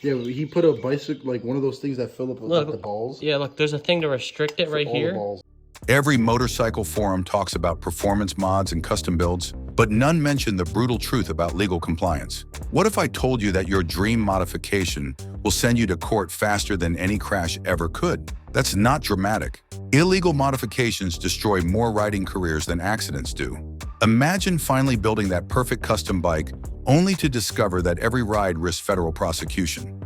Yeah, he put a bicycle, like one of those things that fill up with like, the Look, balls. yeah, look, there's a thing to restrict it For right all the here. balls. Every motorcycle forum talks about performance mods and custom builds, but none mention the brutal truth about legal compliance. What if I told you that your dream modification will send you to court faster than any crash ever could? That's not dramatic. Illegal modifications destroy more riding careers than accidents do. Imagine finally building that perfect custom bike only to discover that every ride risks federal prosecution.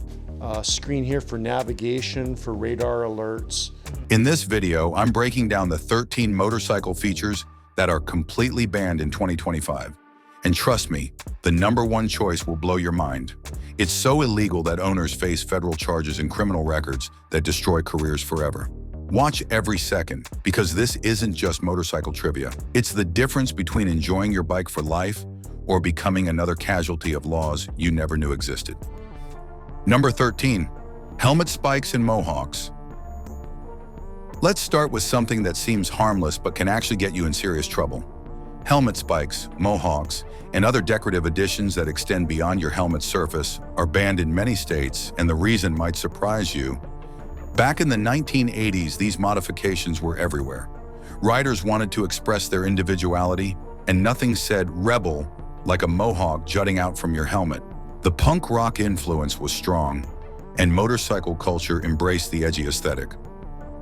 Screen here for navigation, for radar alerts. In this video, I'm breaking down the 13 motorcycle features that are completely banned in 2025. And trust me, the #1 choice will blow your mind. It's so illegal that owners face federal charges and criminal records that destroy careers forever. Watch every second, because this isn't just motorcycle trivia. It's the difference between enjoying your bike for life or becoming another casualty of laws you never knew existed. Number 13, helmet spikes and mohawks. Let's start with something that seems harmless but can actually get you in serious trouble. Helmet spikes, mohawks, and other decorative additions that extend beyond your helmet surface are banned in many states, and the reason might surprise you. Back in the 1980s, these modifications were everywhere. Riders wanted to express their individuality, and nothing said rebel like a mohawk jutting out from your helmet. The punk rock influence was strong, and motorcycle culture embraced the edgy aesthetic.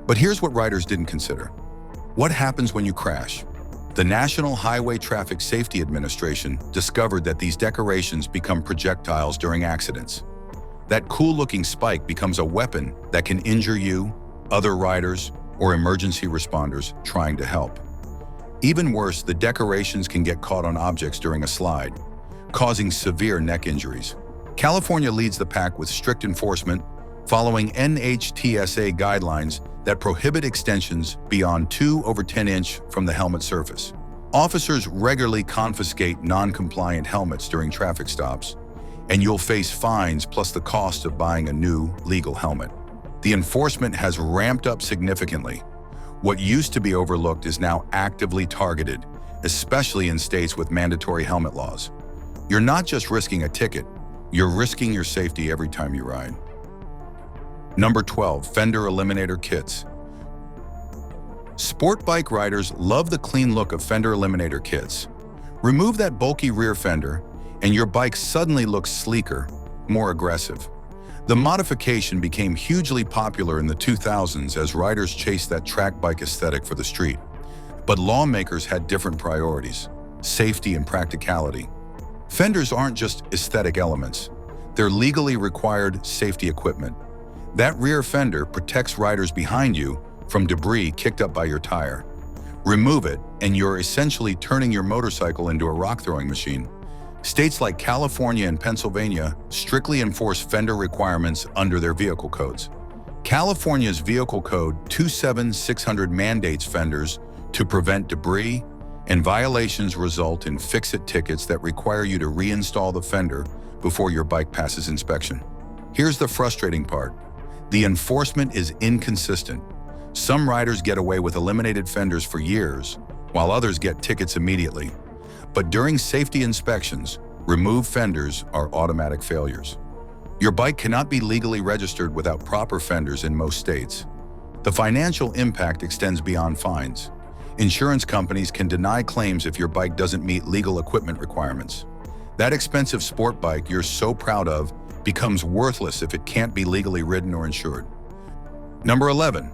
But here's what riders didn't consider. What happens when you crash? The National Highway Traffic Safety Administration discovered that these decorations become projectiles during accidents. That cool-looking spike becomes a weapon that can injure you, other riders, or emergency responders trying to help. Even worse, the decorations can get caught on objects during a slide, causing severe neck injuries. California leads the pack with strict enforcement, following NHTSA guidelines that prohibit extensions beyond 2/10" from the helmet surface. Officers regularly confiscate non-compliant helmets during traffic stops, and you'll face fines plus the cost of buying a new, legal helmet. The enforcement has ramped up significantly. What used to be overlooked is now actively targeted, especially in states with mandatory helmet laws. You're not just risking a ticket, you're risking your safety every time you ride. Number 12, Fender eliminator kits. Sport bike riders love the clean look of Fender eliminator kits. Remove that bulky rear fender, and your bike suddenly looks sleeker, more aggressive. The modification became hugely popular in the 2000s as riders chased that track bike aesthetic for the street. But lawmakers had different priorities: safety and practicality. Fenders aren't just aesthetic elements, they're legally required safety equipment. That rear fender protects riders behind you from debris kicked up by your tire. Remove it, and you're essentially turning your motorcycle into a rock-throwing machine. States like California and Pennsylvania strictly enforce fender requirements under their vehicle codes. California's Vehicle Code 27600 mandates fenders to prevent debris, and violations result in fix-it tickets that require you to reinstall the fender before your bike passes inspection. Here's the frustrating part. The enforcement is inconsistent. Some riders get away with eliminated fenders for years, while others get tickets immediately. But during safety inspections, removed fenders are automatic failures. Your bike cannot be legally registered without proper fenders in most states. The financial impact extends beyond fines. Insurance companies can deny claims if your bike doesn't meet legal equipment requirements. That expensive sport bike you're so proud of becomes worthless if it can't be legally ridden or insured. Number 11,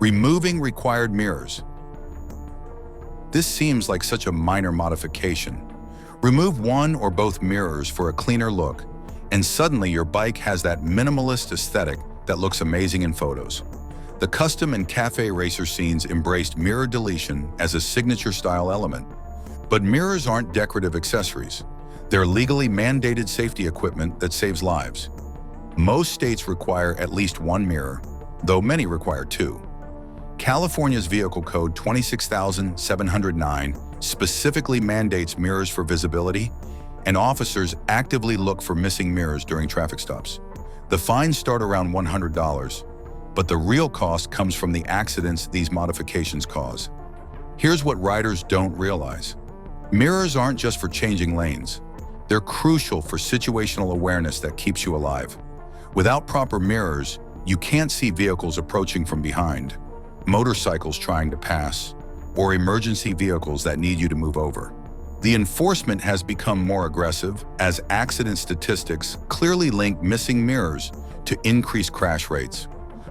removing required mirrors. This seems like such a minor modification. Remove one or both mirrors for a cleaner look, and suddenly your bike has that minimalist aesthetic that looks amazing in photos. The custom and cafe racer scenes embraced mirror deletion as a signature style element. But mirrors aren't decorative accessories. They're legally mandated safety equipment that saves lives. Most states require at least one mirror, though many require two. California's Vehicle Code 26709 specifically mandates mirrors for visibility, and officers actively look for missing mirrors during traffic stops. The fines start around $100, but the real cost comes from the accidents these modifications cause. Here's what riders don't realize. Mirrors aren't just for changing lanes. They're crucial for situational awareness that keeps you alive. Without proper mirrors, you can't see vehicles approaching from behind, motorcycles trying to pass, or emergency vehicles that need you to move over. The enforcement has become more aggressive as accident statistics clearly link missing mirrors to increased crash rates.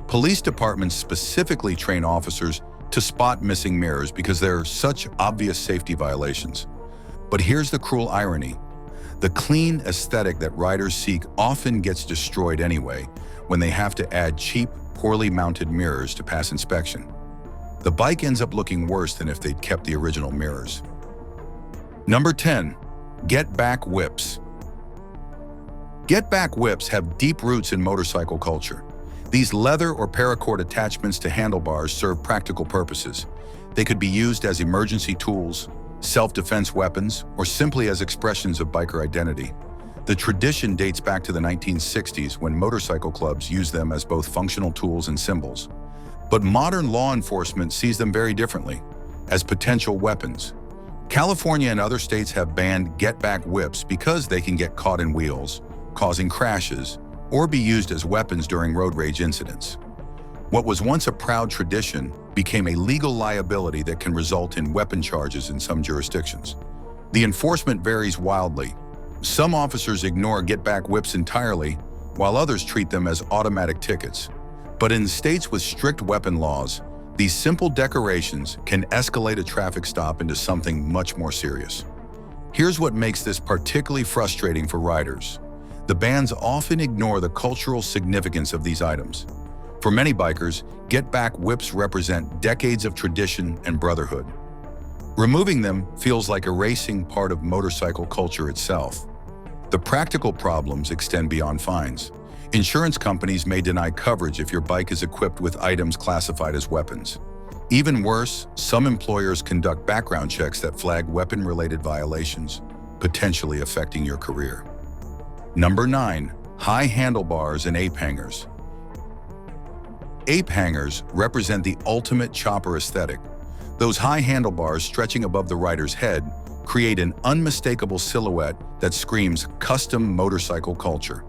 Police departments specifically train officers to spot missing mirrors because they're such obvious safety violations. But here's the cruel irony. The clean aesthetic that riders seek often gets destroyed anyway when they have to add cheap, poorly mounted mirrors to pass inspection. The bike ends up looking worse than if they'd kept the original mirrors. Number 10. Get-back whips. Get-back whips have deep roots in motorcycle culture. These leather or paracord attachments to handlebars serve practical purposes. They could be used as emergency tools, self-defense weapons, or simply as expressions of biker identity. The tradition dates back to the 1960s when motorcycle clubs used them as both functional tools and symbols. But modern law enforcement sees them very differently, as potential weapons. California and other states have banned get-back whips because they can get caught in wheels, causing crashes, or be used as weapons during road rage incidents. What was once a proud tradition became a legal liability that can result in weapon charges in some jurisdictions. The enforcement varies wildly. Some officers ignore get-back whips entirely, while others treat them as automatic tickets. But in states with strict weapon laws, these simple decorations can escalate a traffic stop into something much more serious. Here's what makes this particularly frustrating for riders. The bans often ignore the cultural significance of these items. For many bikers, get-back whips represent decades of tradition and brotherhood. Removing them feels like erasing part of motorcycle culture itself. The practical problems extend beyond fines. Insurance companies may deny coverage if your bike is equipped with items classified as weapons. Even worse, some employers conduct background checks that flag weapon-related violations, potentially affecting your career. Number 9. High handlebars and ape hangers. Ape hangers represent the ultimate chopper aesthetic. Those high handlebars stretching above the rider's head create an unmistakable silhouette that screams custom motorcycle culture.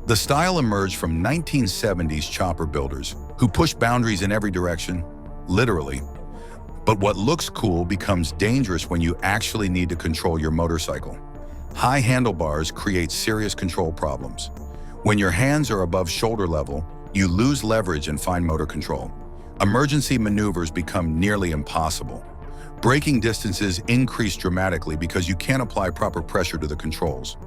The style emerged from 1970s chopper builders who pushed boundaries in every direction, literally. But what looks cool becomes dangerous when you actually need to control your motorcycle. High handlebars create serious control problems. When your hands are above shoulder level, you lose leverage and fine motor control. Emergency maneuvers become nearly impossible. Braking distances increase dramatically because you can't apply proper pressure to the controls.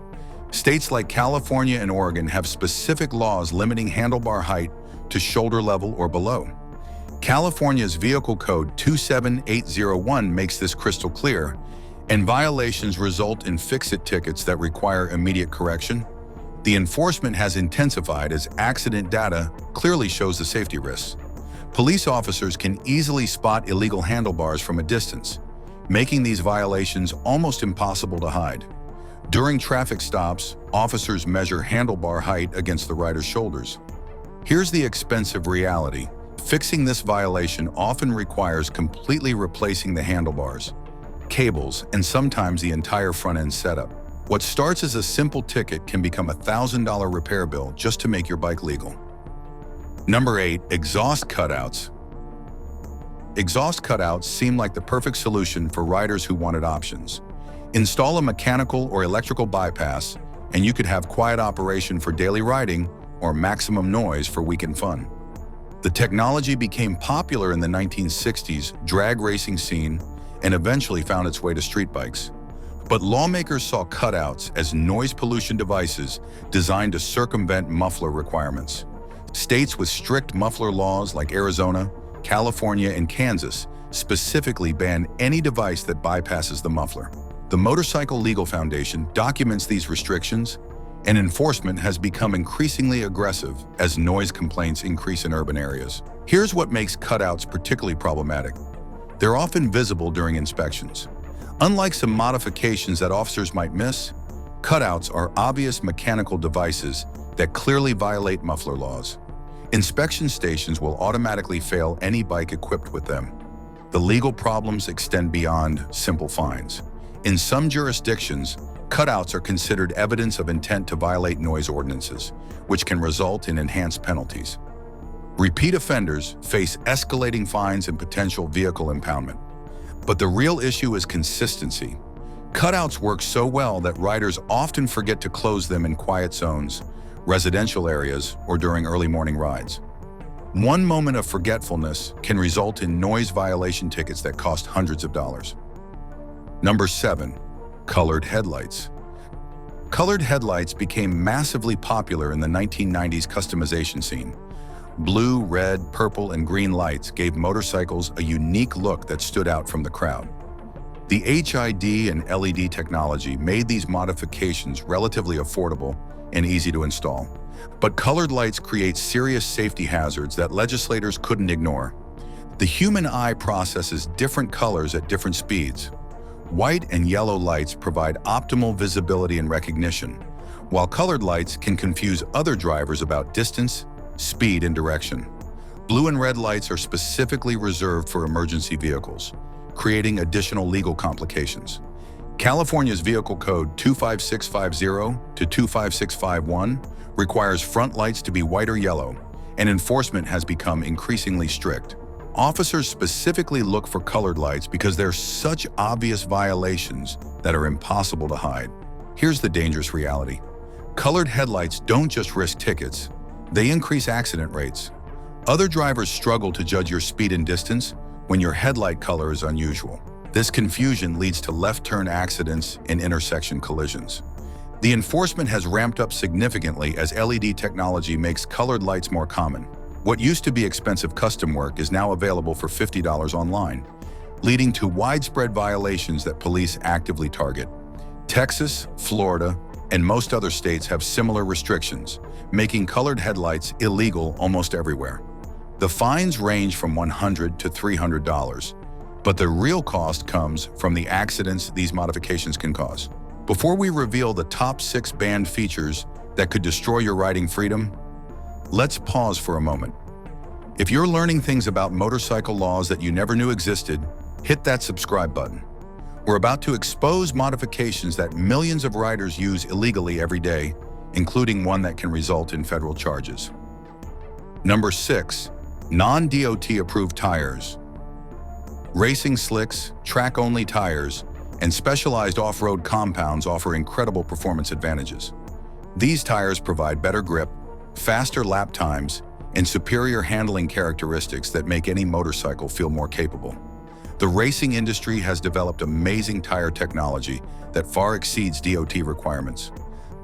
States like California and Oregon have specific laws limiting handlebar height to shoulder level or below. California's Vehicle Code 27801 makes this crystal clear, and violations result in fix-it tickets that require immediate correction. The enforcement has intensified as accident data clearly shows the safety risks. Police officers can easily spot illegal handlebars from a distance, making these violations almost impossible to hide. During traffic stops, officers measure handlebar height against the rider's shoulders. Here's the expensive reality. Fixing this violation often requires completely replacing the handlebars, cables, and sometimes the entire front-end setup. What starts as a simple ticket can become a $1,000 repair bill just to make your bike legal. Number 8. Exhaust cutouts. Exhaust cutouts seem like the perfect solution for riders who wanted options. Install a mechanical or electrical bypass, and you could have quiet operation for daily riding or maximum noise for weekend fun. The technology became popular in the 1960s drag racing scene and eventually found its way to street bikes. But lawmakers saw cutouts as noise pollution devices designed to circumvent muffler requirements. States with strict muffler laws like Arizona, California, and Kansas specifically ban any device that bypasses the muffler. The Motorcycle Legal Foundation documents these restrictions, and enforcement has become increasingly aggressive as noise complaints increase in urban areas. Here's what makes cutouts particularly problematic. They're often visible during inspections. Unlike some modifications that officers might miss, cutouts are obvious mechanical devices that clearly violate muffler laws. Inspection stations will automatically fail any bike equipped with them. The legal problems extend beyond simple fines. In some jurisdictions, Cutouts are considered evidence of intent to violate noise ordinances, which can result in enhanced penalties. Repeat offenders face escalating fines and potential vehicle impoundment. But the real issue is consistency. Cutouts work so well that riders often forget to close them in quiet zones, residential areas, or during early morning rides. One moment of forgetfulness can result in noise violation tickets that cost hundreds of dollars. Number 7. Colored headlights. Colored headlights became massively popular in the 1990s customization scene. Blue, red, purple, and green lights gave motorcycles a unique look that stood out from the crowd. The HID and LED technology made these modifications relatively affordable and easy to install. But colored lights create serious safety hazards that legislators couldn't ignore. The human eye processes different colors at different speeds. White and yellow lights provide optimal visibility and recognition, while colored lights can confuse other drivers about distance, speed, and direction. Blue and red lights are specifically reserved for emergency vehicles, creating additional legal complications. California's Vehicle Code 25650 to 25651 requires front lights to be white or yellow, and enforcement has become increasingly strict. Officers specifically look for colored lights because they're such obvious violations that are impossible to hide. Here's the dangerous reality. Colored headlights don't just risk tickets, they increase accident rates. Other drivers struggle to judge your speed and distance when your headlight color is unusual. This confusion leads to left-turn accidents and intersection collisions. The enforcement has ramped up significantly as LED technology makes colored lights more common. What used to be expensive custom work is now available for $50 online, leading to widespread violations that police actively target. Texas, Florida, and most other states have similar restrictions, making colored headlights illegal almost everywhere. The fines range from $100 to $300, but the real cost comes from the accidents these modifications can cause. Before we reveal the top 6 banned features that could destroy your riding freedom, let's pause for a moment. If you're learning things about motorcycle laws that you never knew existed, hit that subscribe button. We're about to expose modifications that millions of riders use illegally every day, including one that can result in federal charges. Number 6. Non-DOT approved tires. Racing slicks, track-only tires, and specialized off-road compounds offer incredible performance advantages. These tires provide better grip, faster lap times, and superior handling characteristics that make any motorcycle feel more capable. The racing industry has developed amazing tire technology that far exceeds DOT requirements.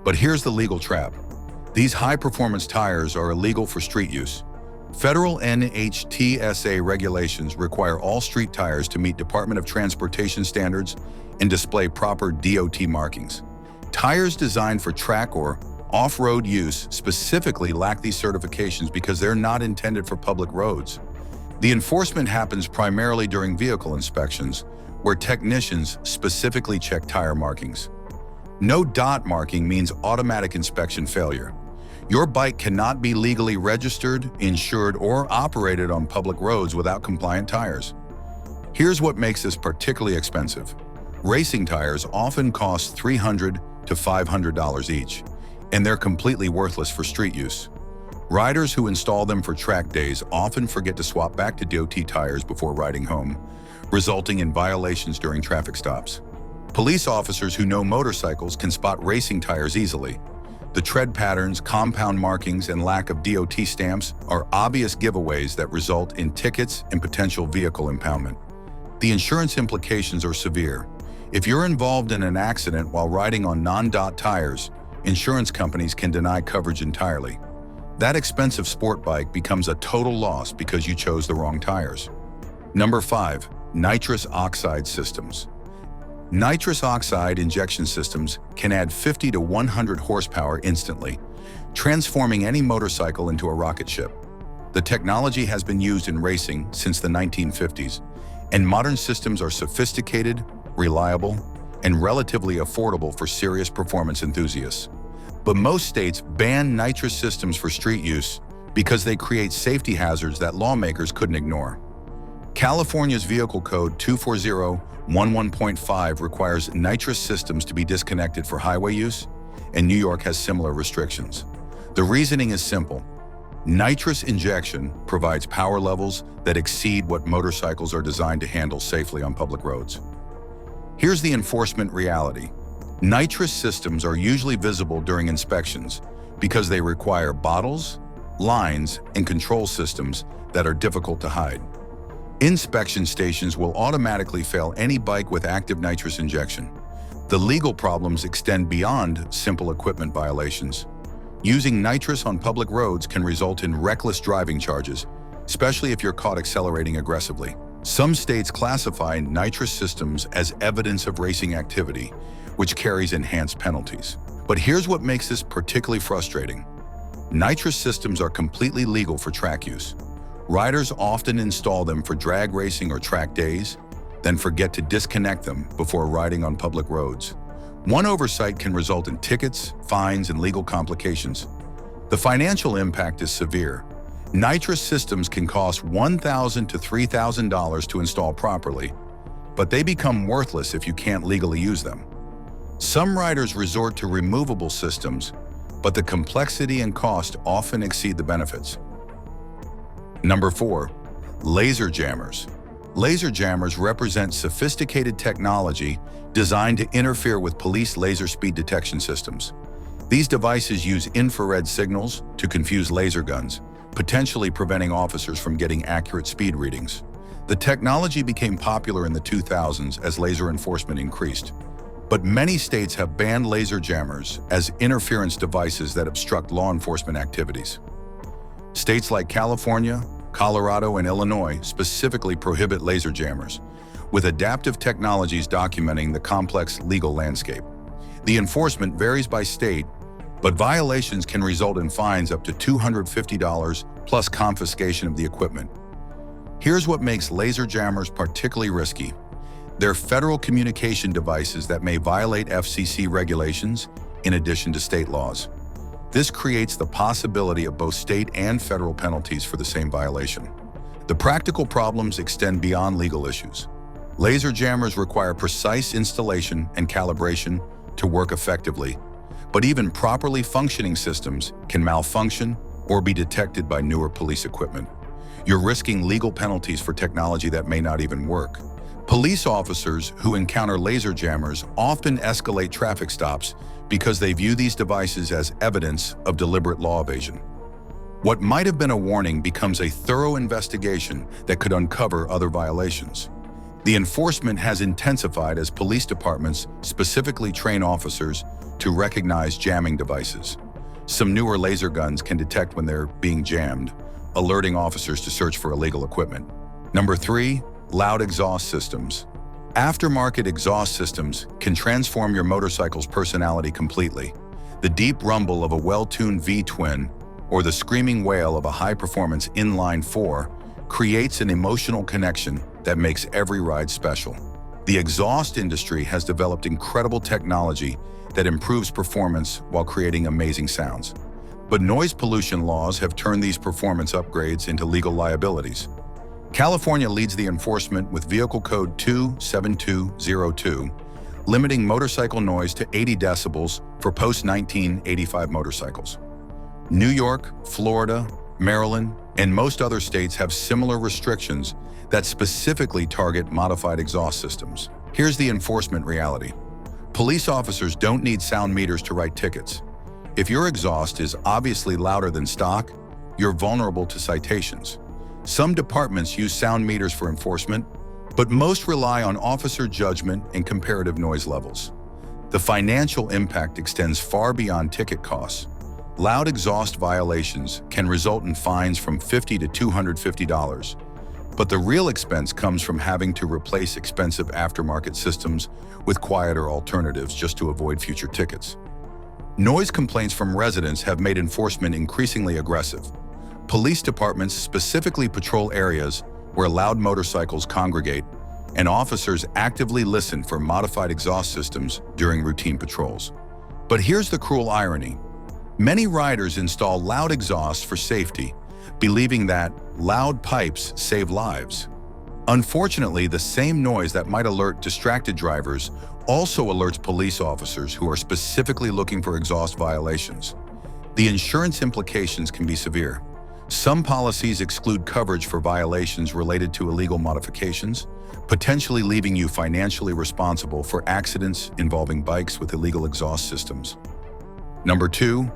But here's the legal trap. These high-performance tires are illegal for street use. Federal NHTSA regulations require all street tires to meet Department of Transportation standards and display proper DOT markings. Tires designed for track or off-road use specifically lack these certifications because they're not intended for public roads. The enforcement happens primarily during vehicle inspections, where technicians specifically check tire markings. No dot marking means automatic inspection failure. Your bike cannot be legally registered, insured, or operated on public roads without compliant tires. Here's what makes this particularly expensive. Racing tires often cost $300 to $500 each, and they're completely worthless for street use. Riders who install them for track days often forget to swap back to DOT tires before riding home, resulting in violations during traffic stops. Police officers who know motorcycles can spot racing tires easily. The tread patterns, compound markings, and lack of DOT stamps are obvious giveaways that result in tickets and potential vehicle impoundment. The insurance implications are severe. If you're involved in an accident while riding on non-DOT tires, insurance companies can deny coverage entirely. That expensive sport bike becomes a total loss because you chose the wrong tires. Number 5. Nitrous oxide systems. Nitrous oxide injection systems can add 50 to 100 horsepower instantly, transforming any motorcycle into a rocket ship. The technology has been used in racing since the 1950s, and modern systems are sophisticated, reliable, and relatively affordable for serious performance enthusiasts. But most states ban nitrous systems for street use because they create safety hazards that lawmakers couldn't ignore. California's Vehicle Code 24011.5 requires nitrous systems to be disconnected for highway use, and New York has similar restrictions. The reasoning is simple. Nitrous injection provides power levels that exceed what motorcycles are designed to handle safely on public roads. Here's the enforcement reality. Nitrous systems are usually visible during inspections because they require bottles, lines, and control systems that are difficult to hide. Inspection stations will automatically fail any bike with active nitrous injection. The legal problems extend beyond simple equipment violations. Using nitrous on public roads can result in reckless driving charges, especially if you're caught accelerating aggressively. Some states classify nitrous systems as evidence of racing activity, which carries enhanced penalties. But here's what makes this particularly frustrating. Nitrous systems are completely legal for track use. Riders often install them for drag racing or track days, then forget to disconnect them before riding on public roads. One oversight can result in tickets, fines, and legal complications. The financial impact is severe. Nitrous systems can cost $1,000 to $3,000 to install properly, but they become worthless if you can't legally use them. Some riders resort to removable systems, but the complexity and cost often exceed the benefits. Number 4, laser jammers. Laser jammers represent sophisticated technology designed to interfere with police laser speed detection systems. These devices use infrared signals to confuse laser guns, potentially preventing officers from getting accurate speed readings. The technology became popular in the 2000s as laser enforcement increased. But many states have banned laser jammers as interference devices that obstruct law enforcement activities. States like California, Colorado, and Illinois specifically prohibit laser jammers, with adaptive technologies documenting the complex legal landscape. The enforcement varies by state, but violations can result in fines up to $250 plus confiscation of the equipment. Here's what makes laser jammers particularly risky. They're federal communication devices that may violate FCC regulations in addition to state laws. This creates the possibility of both state and federal penalties for the same violation. The practical problems extend beyond legal issues. Laser jammers require precise installation and calibration to work effectively, but even properly functioning systems can malfunction or be detected by newer police equipment. You're risking legal penalties for technology that may not even work. Police officers who encounter laser jammers often escalate traffic stops because they view these devices as evidence of deliberate law evasion. What might have been a warning becomes a thorough investigation that could uncover other violations. The enforcement has intensified as police departments specifically train officers to recognize jamming devices. Some newer laser guns can detect when they're being jammed, alerting officers to search for illegal equipment. Number 3, loud exhaust systems. Aftermarket exhaust systems can transform your motorcycle's personality completely. The deep rumble of a well-tuned V-twin or the screaming wail of a high-performance inline-4 creates an emotional connection that makes every ride special. The exhaust industry has developed incredible technology that improves performance while creating amazing sounds. But noise pollution laws have turned these performance upgrades into legal liabilities. California leads the enforcement with Vehicle Code 27202, limiting motorcycle noise to 80 decibels for post-1985 motorcycles. New York, Florida, Maryland, and most other states have similar restrictions that specifically target modified exhaust systems. Here's the enforcement reality. Police officers don't need sound meters to write tickets. If your exhaust is obviously louder than stock, you're vulnerable to citations. Some departments use sound meters for enforcement, but most rely on officer judgment and comparative noise levels. The financial impact extends far beyond ticket costs. Loud exhaust violations can result in fines from $50 to $250, but the real expense comes from having to replace expensive aftermarket systems with quieter alternatives just to avoid future tickets. Noise complaints from residents have made enforcement increasingly aggressive. Police departments specifically patrol areas where loud motorcycles congregate, and officers actively listen for modified exhaust systems during routine patrols. But here's the cruel irony. Many riders install loud exhausts for safety, believing that loud pipes save lives. Unfortunately, the same noise that might alert distracted drivers also alerts police officers who are specifically looking for exhaust violations. The insurance implications can be severe. Some policies exclude coverage for violations related to illegal modifications, potentially leaving you financially responsible for accidents involving bikes with illegal exhaust systems. Number 2,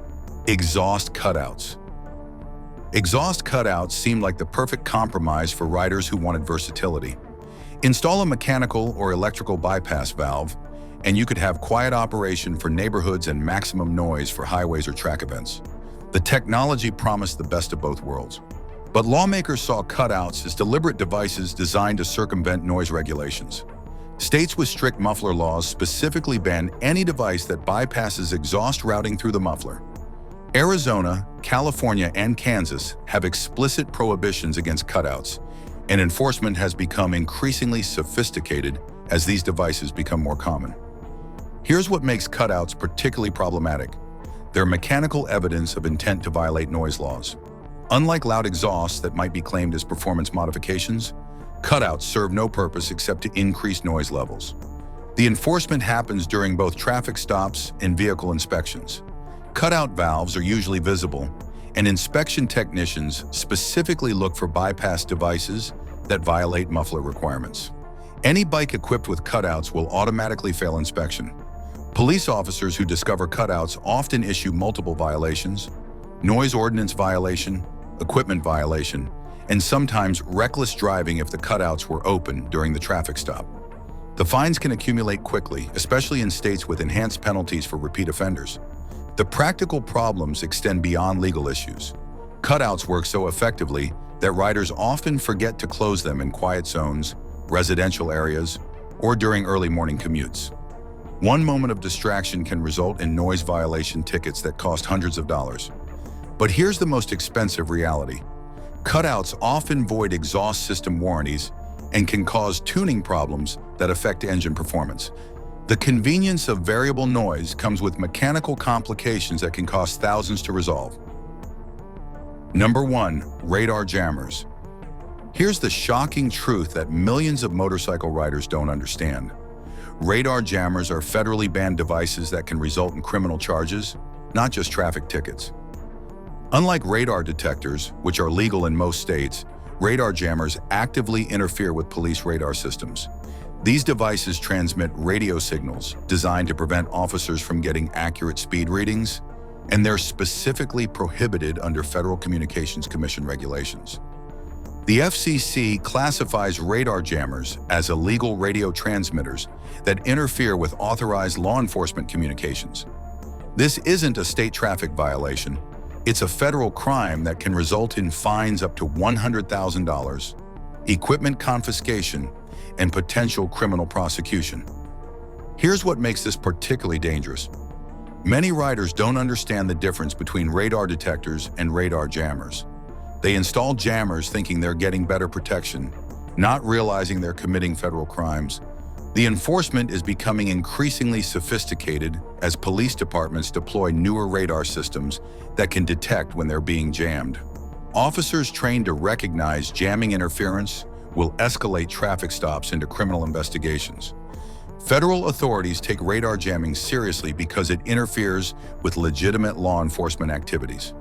exhaust cutouts. Exhaust cutouts seem like the perfect compromise for riders who wanted versatility. Install a mechanical or electrical bypass valve, and you could have quiet operation for neighborhoods and maximum noise for highways or track events. The technology promised the best of both worlds. But lawmakers saw cutouts as deliberate devices designed to circumvent noise regulations. States with strict muffler laws specifically ban any device that bypasses exhaust routing through the muffler. Arizona, California, and Kansas have explicit prohibitions against cutouts, and enforcement has become increasingly sophisticated as these devices become more common. Here's what makes cutouts particularly problematic. They're mechanical evidence of intent to violate noise laws. Unlike loud exhausts that might be claimed as performance modifications, cutouts serve no purpose except to increase noise levels. The enforcement happens during both traffic stops and vehicle inspections. Cutout valves are usually visible, and inspection technicians specifically look for bypass devices that violate muffler requirements. Any bike equipped with cutouts will automatically fail inspection. Police officers who discover cutouts often issue multiple violations: noise ordinance violation, equipment violation, and sometimes reckless driving if the cutouts were open during the traffic stop. The fines can accumulate quickly, especially in states with enhanced penalties for repeat offenders. The practical problems extend beyond legal issues. Cutouts work so effectively that riders often forget to close them in quiet zones, residential areas, or during early morning commutes. One moment of distraction can result in noise violation tickets that cost hundreds of dollars. But here's the most expensive reality. Cutouts often void exhaust system warranties and can cause tuning problems that affect engine performance. The convenience of variable noise comes with mechanical complications that can cost thousands to resolve. Number 1, radar jammers. Here's the shocking truth that millions of motorcycle riders don't understand. Radar jammers are federally banned devices that can result in criminal charges, not just traffic tickets. Unlike radar detectors, which are legal in most states, radar jammers actively interfere with police radar systems. These devices transmit radio signals designed to prevent officers from getting accurate speed readings, and they're specifically prohibited under Federal Communications Commission regulations. The FCC classifies radar jammers as illegal radio transmitters that interfere with authorized law enforcement communications. This isn't a state traffic violation. It's a federal crime that can result in fines up to $100,000, equipment confiscation, and potential criminal prosecution. Here's what makes this particularly dangerous. Many riders don't understand the difference between radar detectors and radar jammers. They install jammers thinking they're getting better protection, not realizing they're committing federal crimes. The enforcement is becoming increasingly sophisticated as police departments deploy newer radar systems that can detect when they're being jammed. Officers trained to recognize jamming interference will escalate traffic stops into criminal investigations. Federal authorities take radar jamming seriously because it interferes with legitimate law enforcement activities.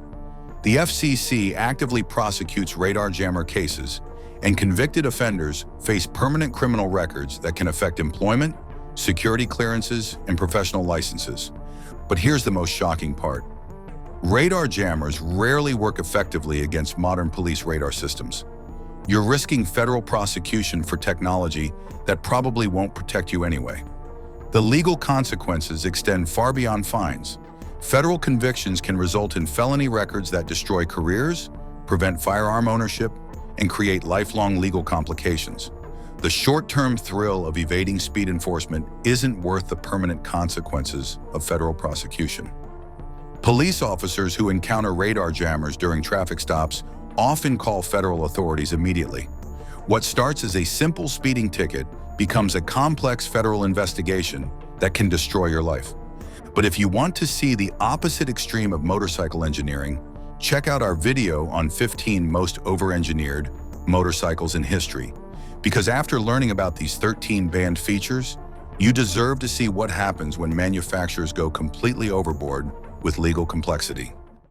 The FCC actively prosecutes radar jammer cases, and convicted offenders face permanent criminal records that can affect employment, security clearances, and professional licenses. But here's the most shocking part. Radar jammers rarely work effectively against modern police radar systems. You're risking federal prosecution for technology that probably won't protect you anyway. The legal consequences extend far beyond fines. Federal convictions can result in felony records that destroy careers, prevent firearm ownership, and create lifelong legal complications. The short-term thrill of evading speed enforcement isn't worth the permanent consequences of federal prosecution. Police officers who encounter radar jammers during traffic stops often call federal authorities immediately. What starts as a simple speeding ticket becomes a complex federal investigation that can destroy your life. But if you want to see the opposite extreme of motorcycle engineering, check out our video on 15 most over-engineered motorcycles in history. Because after learning about these 13 banned features, you deserve to see what happens when manufacturers go completely overboard with legal complexity.